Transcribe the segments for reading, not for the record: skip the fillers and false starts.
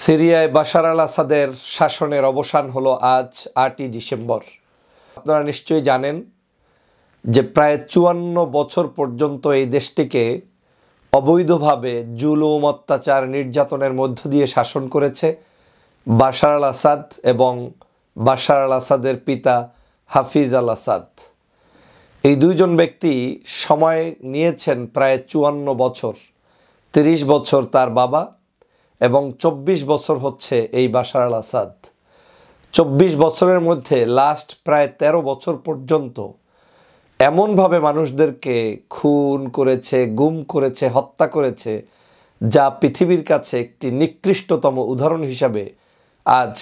সিরিয়ায় বাশার আল আসাদের শাসনের অবসান হলো আজ ৮ই ডিসেম্বর। আপনারা নিশ্চয়ই জানেন যে প্রায় ৫৪ বছর পর্যন্ত এই দেশটিকে অবৈধভাবে জুলুম, অত্যাচার, নির্যাতনের মধ্য দিয়ে শাসন করেছে বাশার আল আসাদ এবং বাশার আল আসাদের পিতা হাফিজ আল আসাদ। এই দুইজন ব্যক্তি সময় নিয়েছেন প্রায় ৫৪ বছর। ৩০ বছর তার বাবা এবং ২৪ বছর হচ্ছে এই বাশার আল আসাদ। ২৪ বছরের মধ্যে লাস্ট প্রায় ১৩ বছর পর্যন্ত এমনভাবে মানুষদেরকে খুন করেছে, গুম করেছে, হত্যা করেছে, যা পৃথিবীর কাছে একটি নিকৃষ্টতম উদাহরণ হিসাবে আজ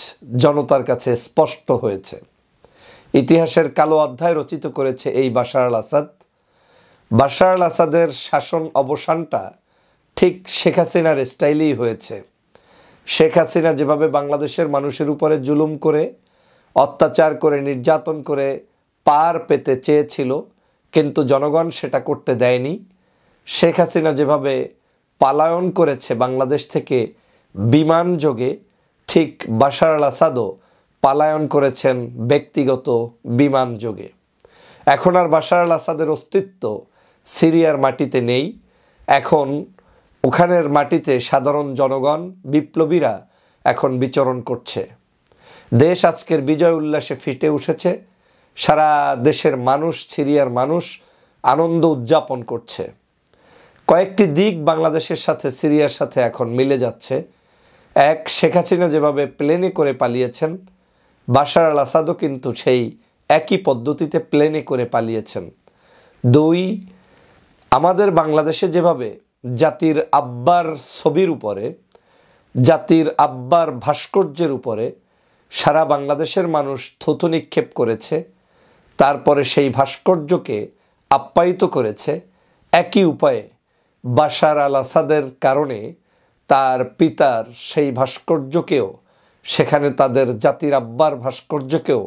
জনতার কাছে স্পষ্ট হয়েছে। ইতিহাসের কালো অধ্যায় রচিত করেছে এই বাশার আল আসাদ। বাশার আল আসাদের শাসন অবসানটা ঠিক শেখ হাসিনার স্টাইলেই হয়েছে। শেখ হাসিনা যেভাবে বাংলাদেশের মানুষের উপরে জুলুম করে, অত্যাচার করে, নির্যাতন করে পার পেতে চেয়েছিল, কিন্তু জনগণ সেটা করতে দেয়নি। শেখ হাসিনা যেভাবে পালায়ন করেছে বাংলাদেশ থেকে বিমান যোগে, ঠিক বাশার আল আসাদও পালায়ন করেছেন ব্যক্তিগত বিমান যোগে। এখন আর বাশার আল আসাদের অস্তিত্ব সিরিয়ার মাটিতে নেই। এখন ওখানের মাটিতে সাধারণ জনগণ, বিপ্লবীরা এখন বিচরণ করছে। দেশ আজকের বিজয় উল্লাসে ফিটে উঠেছে। সারা দেশের মানুষ, সিরিয়ার মানুষ আনন্দ উদযাপন করছে। কয়েকটি দিক বাংলাদেশের সাথে সিরিয়ার সাথে এখন মিলে যাচ্ছে। এক, শেখ হাসিনা যেভাবে প্লেনে করে পালিয়েছেন, বাশার আল আসাদও কিন্তু সেই একই পদ্ধতিতে প্লেনে করে পালিয়েছেন। দুই, আমাদের বাংলাদেশে যেভাবে জাতির আব্বার ছবির উপরে, জাতির আব্বার ভাস্কর্যের উপরে সারা বাংলাদেশের মানুষ থুতু নিক্ষেপ করেছে, তারপরে সেই ভাস্কর্যকে আপ্যায়িত করেছে, একই উপায়ে বাশার আল আসাদের কারণে তার পিতার সেই ভাস্কর্যকেও, সেখানে তাদের জাতির আব্বার ভাস্কর্যকেও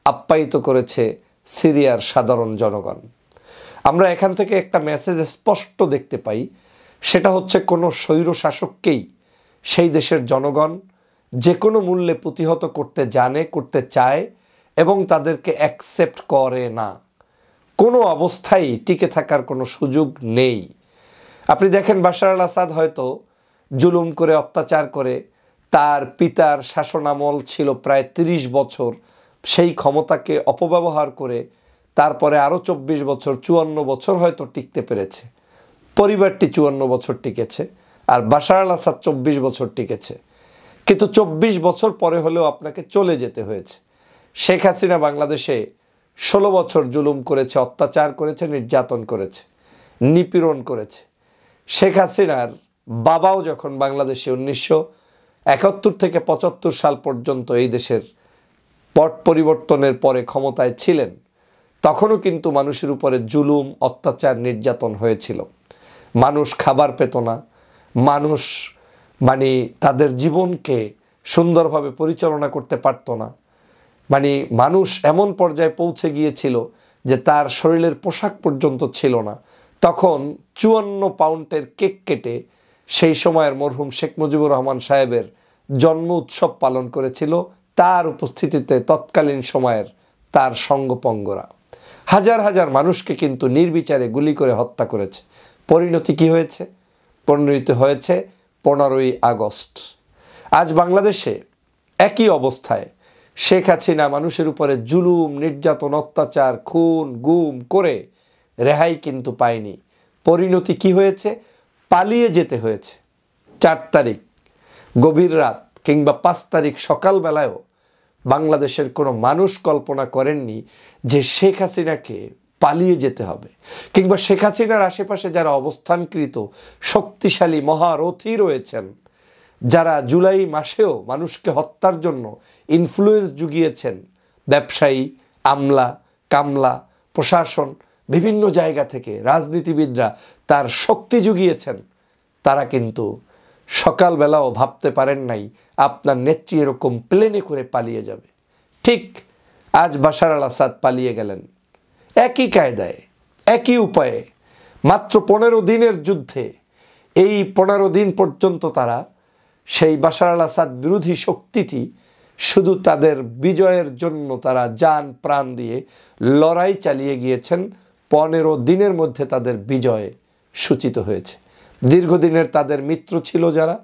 আপ্যায়িত করেছে সিরিয়ার সাধারণ জনগণ। আমরা এখান থেকে একটা মেসেজ স্পষ্ট দেখতে পাই, সেটা হচ্ছে কোনো স্বৈর শাসককেই সেই দেশের জনগণ যে কোনো মূল্যে প্রতিহত করতে জানে, করতে চায় এবং তাদেরকে অ্যাকসেপ্ট করে না। কোনো অবস্থায় টিকে থাকার কোনো সুযোগ নেই। আপনি দেখেন বাশার আল আসাদ হয়তো জুলুম করে, অত্যাচার করে, তার পিতার শাসনামল ছিল প্রায় ৩০ বছর, সেই ক্ষমতাকে অপব্যবহার করে তারপরে আরও ২৪ বছর, ৫৪ বছর হয়তো টিকতে পেরেছে। পরিবারটি ৫৪ বছর টিকেছে, আর বাশার আল আসাদ ২৪ বছর টিকেছে। কিন্তু ২৪ বছর পরে হলেও আপনাকে চলে যেতে হয়েছে। শেখ হাসিনা বাংলাদেশে ১৬ বছর জুলুম করেছে, অত্যাচার করেছে, নির্যাতন করেছে, নিপীড়ন করেছে। শেখ হাসিনার বাবাও যখন বাংলাদেশে ১৯৭১ থেকে ৭৫ সাল পর্যন্ত এই দেশের পট পরিবর্তনের পরে ক্ষমতায় ছিলেন, তখনও কিন্তু মানুষের উপরে জুলুম, অত্যাচার, নির্যাতন হয়েছিল। মানুষ খাবার পেত না, মানুষ তাদের জীবনকে সুন্দরভাবে পরিচালনা করতে পারত না। মানুষ এমন পর্যায়ে পৌঁছে গিয়েছিল যে তার শরীরের পোশাক পর্যন্ত ছিল না। তখন ৫৪ পাউন্ডের কেক কেটে সেই সময়ের মরহুম শেখ মুজিবুর রহমান সাহেবের জন্ম উৎসব পালন করেছিল তার উপস্থিতিতে তৎকালীন সময়ের তার সঙ্গপঙ্গরা। হাজার হাজার মানুষকে কিন্তু নির্বিচারে গুলি করে হত্যা করেছে। পরিণতি কি হয়েছে? পরিণতি হয়েছে ১৫ই আগস্ট। আজ বাংলাদেশে একই অবস্থায় শেখ হাসিনা মানুষের উপরে জুলুম, নির্যাতন, অত্যাচার, খুন, গুম করে রেহাই কিন্তু পায়নি। পরিণতি কি হয়েছে? পালিয়ে যেতে হয়েছে। ৪ তারিখ গভীর রাত কিংবা ৫ তারিখ সকালবেলায়ও বাংলাদেশের কোনো মানুষ কল্পনা করেননি যে শেখ হাসিনাকে পালিয়ে যেতে হবে, কিংবা শেখ হাসিনার আশেপাশে যারা অবস্থানকৃত শক্তিশালী মহারথী রয়েছেন, যারা জুলাই মাসেও মানুষকে হত্যার জন্য ইনফ্লুয়েন্স জুগিয়েছেন, ব্যবসায়ী, আমলা, কামলা, প্রশাসন, বিভিন্ন জায়গা থেকে রাজনীতিবিদরা তার শক্তি জুগিয়েছেন, তারা কিন্তু সকালবেলাও ভাবতে পারেন নাই আপনার নেত্রী এরকম প্লেনে করে পালিয়ে যাবে। ঠিক আজ বাশার আল আসাদ পালিয়ে গেলেন একই কায়দায়, একই উপায়ে। মাত্র ১৫ দিনের যুদ্ধে, এই ১৫ দিন পর্যন্ত তারা সেই বাশার আল আসাদ বিরোধী শক্তিটি শুধু তাদের বিজয়ের জন্য তারা জান প্রাণ দিয়ে লড়াই চালিয়ে গিয়েছেন। 15 দিনের মধ্যে তাদের বিজয় সূচিত হয়েছে। দীর্ঘদিনের তাদের মিত্র ছিল যারা,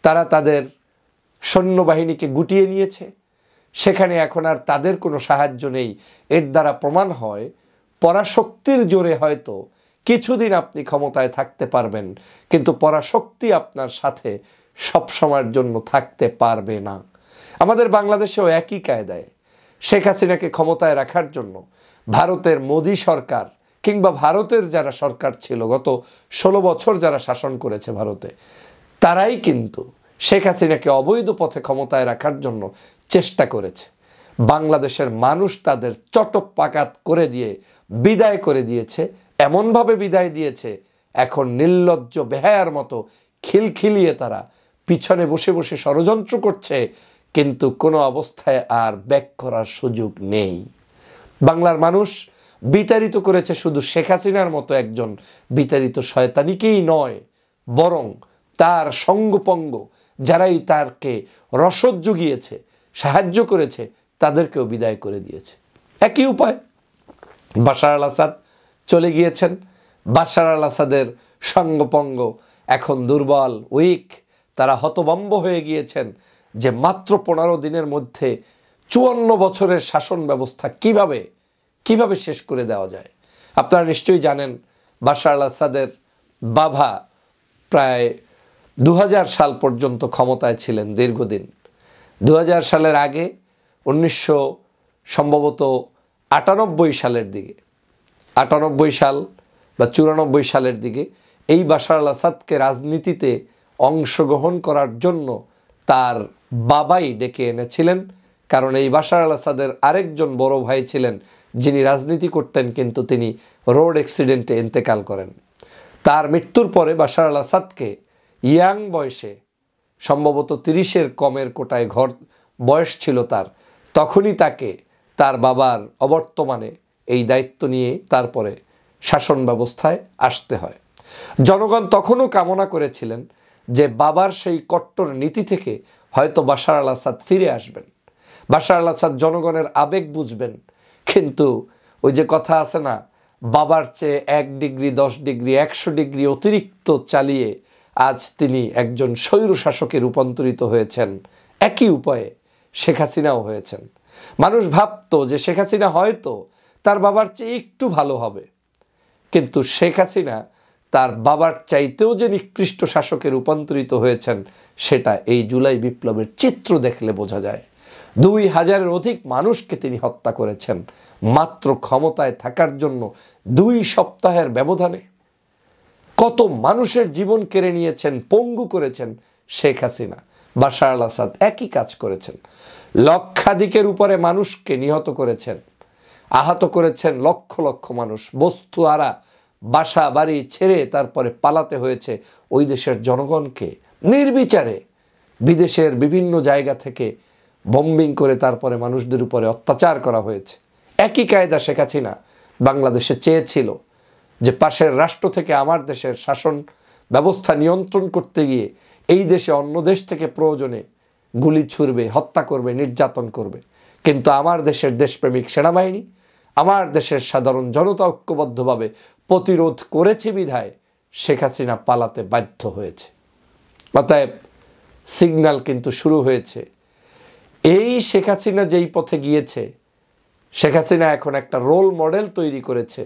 তারা তাদের সৈন্যবাহিনীকে গুটিয়ে নিয়েছে। সেখানে এখন আর তাদের কোনো সাহায্য নেই। এর দ্বারা প্রমাণ হয় পরাশক্তির জোরে হয়তো কিছুদিন আপনি ক্ষমতায় থাকতে পারবেন, কিন্তু পরাশক্তি আপনার সাথে সব সময়ের জন্য থাকতে পারবে না। আমাদের বাংলাদেশেও একই কায়দায় শেখ হাসিনাকে ক্ষমতায় রাখার জন্য ভারতের মোদি সরকার কিংবা ভারতের যারা সরকার ছিল, গত 16 বছর যারা শাসন করেছে ভারতে, তারাই কিন্তু শেখ হাসিনাকে অবৈধ পথে ক্ষমতায় রাখার জন্য চেষ্টা করেছে। বাংলাদেশের মানুষ তাদের চটপাকাত করে দিয়ে বিদায় করে দিয়েছে, এমনভাবে বিদায় দিয়েছে এখন নির্লজ্জ বেহায়ার মতো খিলখিলিয়ে তারা পিছনে বসে বসে ষড়যন্ত্র করছে, কিন্তু কোনো অবস্থায় আর ব্যাক করার সুযোগ নেই। বাংলার মানুষ বিতাড়িত করেছে শুধু শেখ হাসিনার মতো একজন বিতাড়িত শয়তানিকেই নয়, বরং তার সঙ্গপঙ্গ যারাই তারকে রসদ জুগিয়েছে, সাহায্য করেছে, তাদেরকেও বিদায় করে দিয়েছে। একই উপায়, বাশার আল আসাদ চলে গিয়েছেন। বাশার আল আসাদের সঙ্গপঙ্গ এখন দুর্বল, উইক, তারা হতভম্ব হয়ে গিয়েছেন যে মাত্র 15 দিনের মধ্যে 54 বছরের শাসন ব্যবস্থা কিভাবে শেষ করে দেওয়া যায়। আপনারা নিশ্চয়ই জানেন বাশার আল আসাদের বাবা প্রায় 2000 সাল পর্যন্ত ক্ষমতায় ছিলেন দীর্ঘদিন। 2000 সালের আগে 1998 সালের দিকে, 98 সাল বা 94 সালের দিকে এই বাশার আল আসাদকে রাজনীতিতে অংশগ্রহণ করার জন্য তার বাবাই ডেকে এনেছিলেন। কারণ এই বাশার আল আসাদের আরেকজন বড় ভাই ছিলেন যিনি রাজনীতি করতেন, কিন্তু তিনি রোড অ্যাক্সিডেন্টে ইন্তেকাল করেন। তার মৃত্যুর পরে বাশার আল আসাদকে ইয়াং বয়সে, সম্ভবত 30-এর কমের কোটায় বয়স ছিল তার, তখনই তাকে তার বাবার অবর্তমানে এই দায়িত্ব নিয়ে তারপরে শাসন ব্যবস্থায় আসতে হয়। জনগণ তখনও কামনা করেছিলেন যে বাবার সেই কট্টর নীতি থেকে হয়তো বাশার আল আসাদ ফিরে আসবেন, বাশার আল আসাদ জনগণের আবেগ বুঝবেন। কিন্তু ওই যে কথা আছে না, বাবার চেয়ে 1 ডিগ্রি 10 ডিগ্রি 100 ডিগ্রি অতিরিক্ত চালিয়ে আজ তিনি একজন স্বৈরশাসকে রূপান্তরিত হয়েছেন। একই উপায়ে শেখ হাসিনাও হয়েছেন। মানুষ ভাবতো যে শেখ হাসিনা হয়তো তার বাবার চেয়ে একটু ভালো হবে, কিন্তু শেখ হাসিনা তার বাবার চাইতেও যে নিকৃষ্ট শাসকে রূপান্তরিত হয়েছেন সেটা এই জুলাই বিপ্লবের চিত্র দেখলে বোঝা যায়। 2000-এর অধিক মানুষকে তিনি হত্যা করেছেন মাত্র ক্ষমতায় থাকার জন্য 2 সপ্তাহের ব্যবধানে। কত মানুষের জীবন কেড়ে নিয়েছেন, পঙ্গু করেছেন শেখ হাসিনা। বাশার আল আসাদ একই কাজ করেছেন, লক্ষাধিকের উপরে মানুষকে নিহত করেছেন, আহত করেছেন লক্ষ লক্ষ মানুষ। বস্তু আরা বাসা বাড়ি ছেড়ে তারপরে পালাতে হয়েছে ওই দেশের জনগণকে। নির্বিচারে বিদেশের বিভিন্ন জায়গা থেকে বম্বিং করে তারপরে মানুষদের উপরে অত্যাচার করা হয়েছে। একই কায়দা শেখ হাসিনা বাংলাদেশে চেয়েছিল যে পাশের রাষ্ট্র থেকে আমার দেশের শাসন ব্যবস্থা নিয়ন্ত্রণ করতে গিয়ে এই দেশে অন্য দেশ থেকে প্রয়োজনে গুলি ছুড়বে, হত্যা করবে, নির্যাতন করবে। কিন্তু আমার দেশের দেশপ্রেমিক সেনাবাহিনী, আমার দেশের সাধারণ জনতা ঐক্যবদ্ধভাবে প্রতিরোধ করেছে বিধায় শেখ হাসিনা পালাতে বাধ্য হয়েছে। অতএব সিগন্যাল কিন্তু শুরু হয়েছে। এই শেখ হাসিনা যেই পথে গিয়েছে, শেখ হাসিনা এখন একটা রোল মডেল তৈরি করেছে,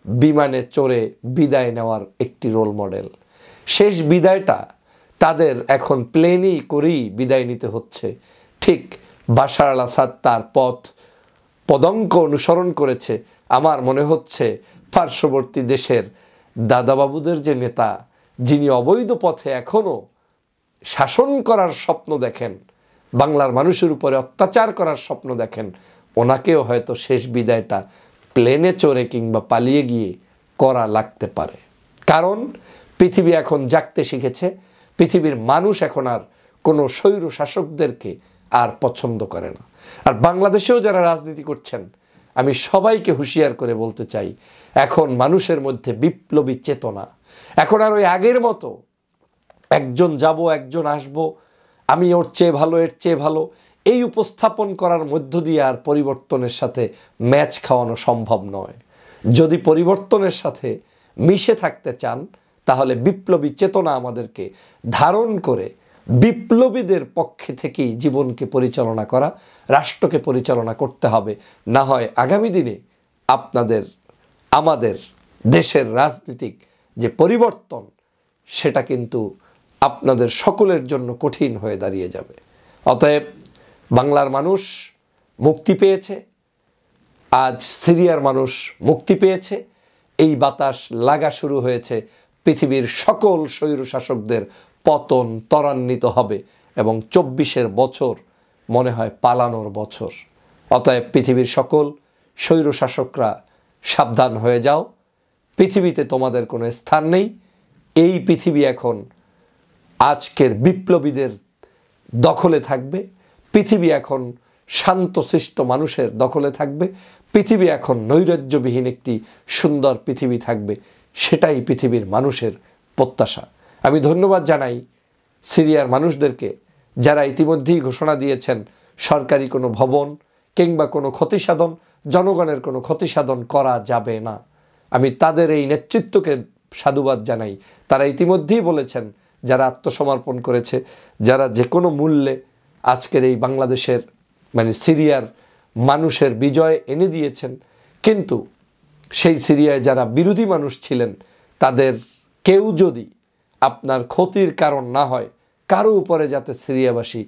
বিমানে চড়ে বিদায় নেওয়ার একটি রোল মডেল। শেষ বিদায়টা তাদের এখন প্লেনই করেই বিদায় নিতে হচ্ছে। ঠিক বাশার আল আসাদ তার পদঙ্ক অনুসরণ করেছে। আমার মনে হচ্ছে পার্শ্ববর্তী দেশের দাদাবাবুদের যে নেতা, যিনি অবৈধ পথে এখনও শাসন করার স্বপ্ন দেখেন, বাংলার মানুষের উপরে অত্যাচার করার স্বপ্ন দেখেন, ওনাকেও হয়তো শেষ বিদায়টা প্লেনে চড়ে কিংবা পালিয়ে গিয়ে করা লাগতে পারে। কারণ পৃথিবী এখন জাগতে শিখেছে। পৃথিবীর মানুষ এখন আর কোনো স্বৈর শাসকদেরকে আর পছন্দ করে না। আর বাংলাদেশেও যারা রাজনীতি করছেন, আমি সবাইকে হুঁশিয়ার করে বলতে চাই, এখন মানুষের মধ্যে বিপ্লবী চেতনা। এখন আর ওই আগের মতো একজন যাব একজন আসবো, আমি ওর চেয়ে ভালো, এর চেয়ে ভালো, এই উপস্থাপন করার মধ্য দিয়ে আর পরিবর্তনের সাথে ম্যাচ খাওয়ানো সম্ভব নয়। যদি পরিবর্তনের সাথে মিশে থাকতে চান তাহলে বিপ্লবী চেতনা আমাদেরকে ধারণ করে বিপ্লবীদের পক্ষে থেকেই জীবনকে পরিচালনা করা, রাষ্ট্রকে পরিচালনা করতে হবে। না হয় আগামী দিনে আমাদের দেশের রাজনীতিক যে পরিবর্তন, সেটা কিন্তু আপনাদের সকলের জন্য কঠিন হয়ে দাঁড়িয়ে যাবে। অতএব বাংলার মানুষ মুক্তি পেয়েছে, আজ সিরিয়ার মানুষ মুক্তি পেয়েছে, এই বাতাস লাগা শুরু হয়েছে, পৃথিবীর সকল স্বৈরশাসকদের পতন ত্বরান্বিত হবে এবং 24-এর বছর মনে হয় পালানোর বছর। অতএব পৃথিবীর সকল স্বৈরশাসকরা সাবধান হয়ে যাও, পৃথিবীতে তোমাদের কোনো স্থান নেই। এই পৃথিবী এখন আজকের বিপ্লবীদের দখলে থাকবে, পৃথিবী এখন শান্তশিষ্ট মানুষের দখলে থাকবে, পৃথিবী এখন নৈরাজ্যবিহীন একটি সুন্দর পৃথিবী থাকবে। সেটাই পৃথিবীর মানুষের প্রত্যাশা। আমি ধন্যবাদ জানাই সিরিয়ার মানুষদেরকে যারা ইতিমধ্যেই ঘোষণা দিয়েছেন সরকারি কোনো ভবন কিংবা কোনো ক্ষতিসাধন, জনগণের কোনো ক্ষতিসাধন করা যাবে না। আমি তাদের এই নেতৃত্বকে সাধুবাদ জানাই। তারা ইতিমধ্যেই বলেছেন যারা আত্মসমর্পণ করেছে, যারা যে কোনো মূল্যে আজকের এই বাংলাদেশের সিরিয়ার মানুষের বিজয় এনে দিয়েছেন। কিন্তু সেই সিরিয়ায় যারা বিরোধী মানুষ ছিলেন তাদের কেউ যদি আপনার ক্ষতির কারণ না হয়, কারো উপরে যাতে সিরিয়াবাসী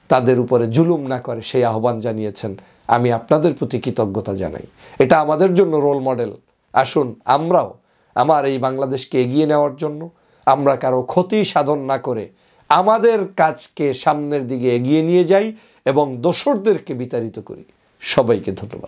তাদের উপরে জুলুম না করে সেই আহ্বান জানিয়েছেন। আমি আপনাদের প্রতি কৃতজ্ঞতা জানাই। এটা আমাদের জন্য রোল মডেল। আসুন আমরাও আমার এই বাংলাদেশকে এগিয়ে নেওয়ার জন্য আমরা কারো ক্ষতি সাধন না করে আমাদের কাজকে সামনের দিকে এগিয়ে নিয়ে যাই এবং দোসরদেরকে বিতাড়িত করি। সবাইকে ধন্যবাদ।